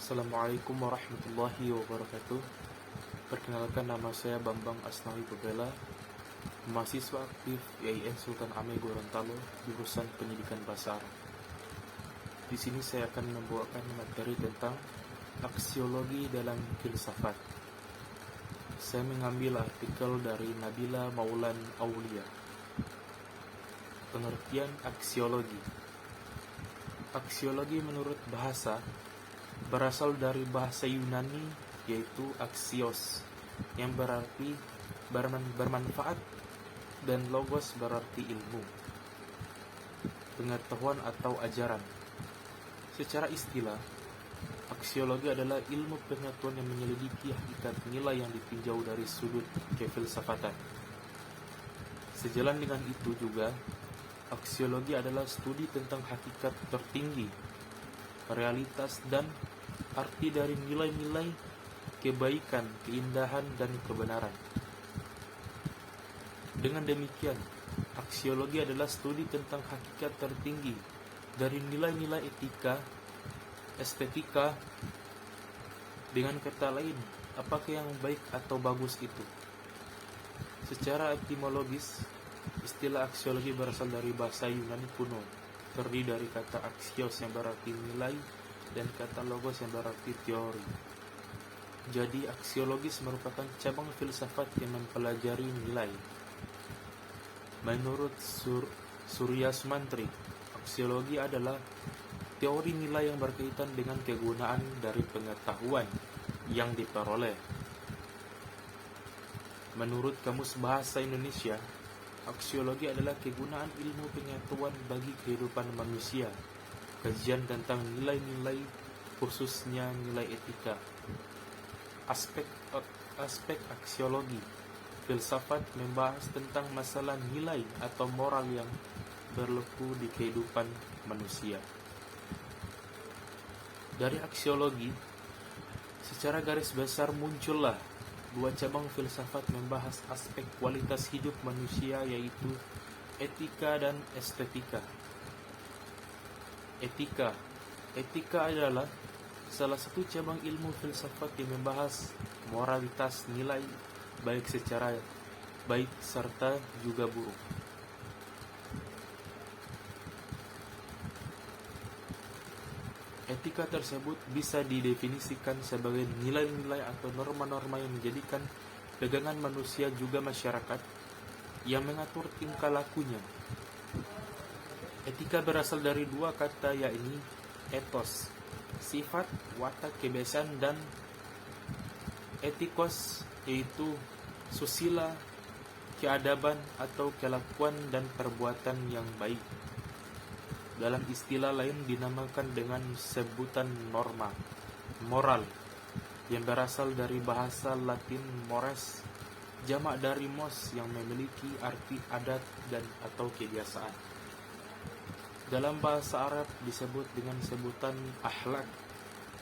Assalamualaikum warahmatullahi wabarakatuh. Perkenalkan, nama saya Bambang Asnawi Pebela, mahasiswa aktif IAIN Sultan Amir Gorontalo, jurusan Pendidikan Bahasa Arab. Di sini saya akan membawakan materi tentang aksiologi dalam filsafat. Saya mengambil artikel dari Nabila Maulan Aulia. Pengertian aksiologi. Aksiologi menurut bahasa berasal dari bahasa Yunani, yaitu axios, yang berarti bermanfaat, dan logos berarti ilmu, pengetahuan atau ajaran. Secara istilah, aksiologi adalah ilmu pengetahuan yang menyelidiki hakikat nilai yang ditinjau dari sudut kefilsafatan. Sejalan dengan itu juga, aksiologi adalah studi tentang hakikat tertinggi, realitas dan arti dari nilai-nilai kebaikan, keindahan, dan kebenaran. Dengan demikian, aksiologi adalah studi tentang hakikat tertinggi dari nilai-nilai etika, estetika. Dengan kata lain, apakah yang baik atau bagus itu? Secara etimologis, istilah aksiologi berasal dari bahasa Yunani kuno, terdiri dari kata axios yang berarti nilai dan kata logos yang berarti teori. Jadi aksiologis merupakan cabang filsafat yang mempelajari nilai. Menurut Surya Sumantri, aksiologi adalah teori nilai yang berkaitan dengan kegunaan dari pengetahuan yang diperoleh. Menurut Kamus Bahasa Indonesia, aksiologi adalah kegunaan ilmu pengetahuan bagi kehidupan manusia, kajian tentang nilai-nilai, khususnya nilai etika. Aspek aksiologi filsafat membahas tentang masalah nilai atau moral yang berlaku di kehidupan manusia. Dari aksiologi, secara garis besar muncullah dua cabang filsafat membahas aspek kualitas hidup manusia, yaitu etika dan estetika. Etika adalah salah satu cabang ilmu filsafat yang membahas moralitas nilai, baik secara baik serta juga buruk. Etika tersebut bisa didefinisikan sebagai nilai-nilai atau norma-norma yang menjadikan pegangan manusia juga masyarakat yang mengatur tingkah lakunya. Etika berasal dari dua kata, yakni ethos, sifat, watak, kebiasaan, dan etikos, yaitu susila, keadaban atau kelakuan dan perbuatan yang baik. Dalam istilah lain dinamakan dengan sebutan norma, moral, yang berasal dari bahasa Latin mores, jamak dari mos, yang memiliki arti adat dan atau kebiasaan. Dalam bahasa Arab disebut dengan sebutan akhlak,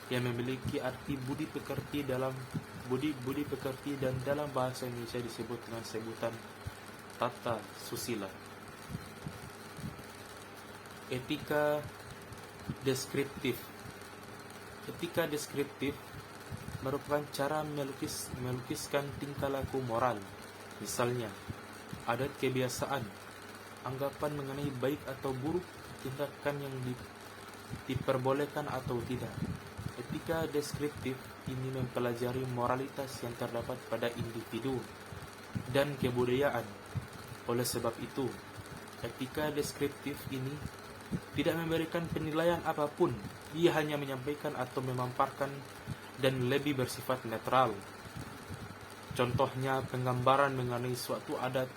yang memiliki arti budi pekerti dan dalam bahasa Indonesia disebut dengan sebutan tata susila. Etika deskriptif. Etika deskriptif merupakan cara melukiskan tingkah laku moral, misalnya adat kebiasaan, anggapan mengenai baik atau buruk, tindakan yang diperbolehkan atau tidak. Etika deskriptif ini mempelajari moralitas yang terdapat pada individu dan kebudayaan. Oleh sebab itu, etika deskriptif ini tidak memberikan penilaian apapun, ia hanya menyampaikan atau memaparkan dan lebih bersifat netral. Contohnya, penggambaran mengenai suatu adat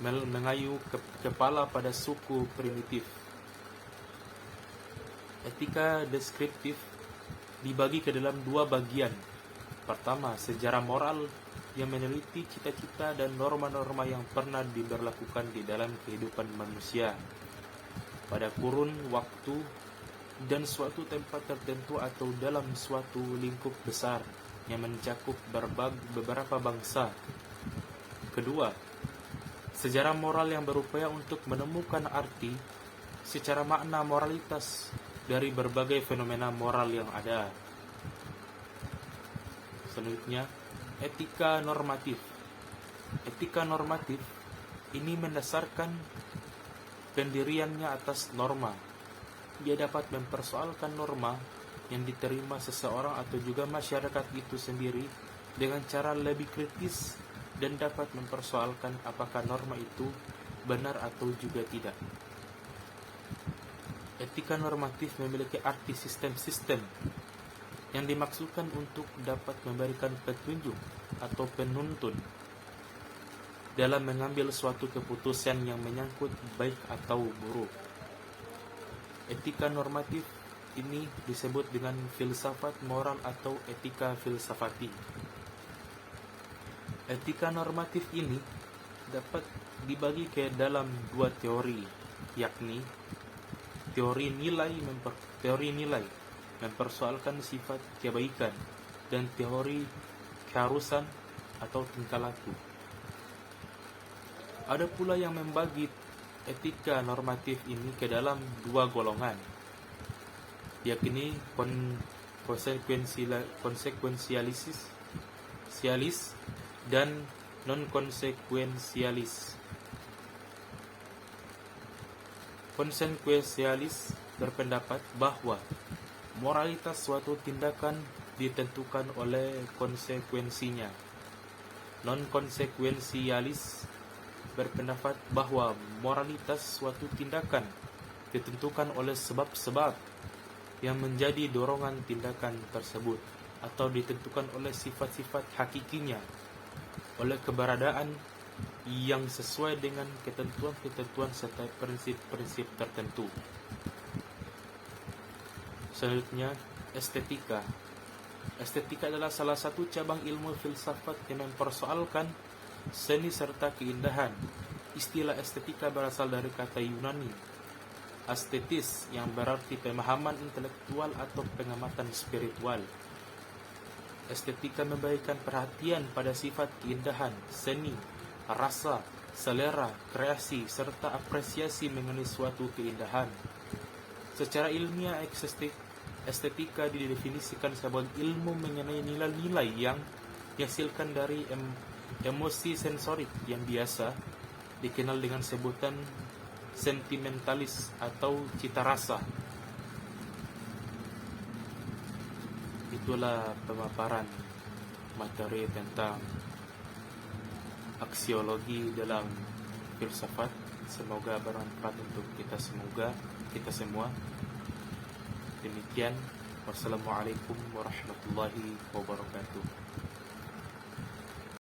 mengayu kepala pada suku primitif. Etika deskriptif dibagi ke dalam dua bagian. Pertama, sejarah moral yang meneliti cita-cita dan norma-norma yang pernah diberlakukan di dalam kehidupan manusia pada kurun waktu dan suatu tempat tertentu atau dalam suatu lingkup besar yang mencakup beberapa bangsa. Kedua, sejarah moral yang berupaya untuk menemukan arti secara makna moralitas dari berbagai fenomena moral yang ada. Selanjutnya, etika normatif. Etika normatif ini mendasarkan pendiriannya atas norma. Dia dapat mempersoalkan norma yang diterima seseorang atau juga masyarakat itu sendiri dengan cara lebih kritis dan dapat mempersoalkan apakah norma itu benar atau juga tidak. Etika normatif memiliki arti sistem-sistem yang dimaksudkan untuk dapat memberikan petunjuk atau penuntun dalam mengambil suatu keputusan yang menyangkut baik atau buruk. Etika normatif ini disebut dengan filsafat moral atau etika filsafati. Etika normatif ini dapat dibagi ke dalam dua teori, yakni teori nilai mempersoalkan sifat kebaikan dan teori keharusan atau tingkah laku. Ada pula yang membagi etika normatif ini ke dalam dua golongan, yakni konsekuensialis dan non-konsekuensialis. Konsekuensialis berpendapat bahwa moralitas suatu tindakan ditentukan oleh konsekuensinya. Non-konsekuensialis berpendapat bahwa moralitas suatu tindakan ditentukan oleh sebab-sebab yang menjadi dorongan tindakan tersebut atau ditentukan oleh sifat-sifat hakikinya, oleh keberadaan yang sesuai dengan ketentuan-ketentuan serta prinsip-prinsip tertentu. Selanjutnya, estetika. Estetika adalah salah satu cabang ilmu filsafat yang mempersoalkan seni serta keindahan. Istilah estetika berasal dari kata Yunani aesthetis yang berarti pemahaman intelektual atau pengamatan spiritual. Estetika memberikan perhatian pada sifat keindahan, seni, rasa, selera, kreasi, serta apresiasi mengenai suatu keindahan. Secara ilmiah, estetika didefinisikan sebagai ilmu mengenai nilai-nilai yang dihasilkan dari emosi sensorik yang biasa dikenal dengan sebutan sentimentalis atau cita rasa. Itulah pemaparan materi tentang aksiologi dalam filsafat. Semoga bermanfaat untuk kita semua. Demikian, wassalamualaikum warahmatullahi wabarakatuh.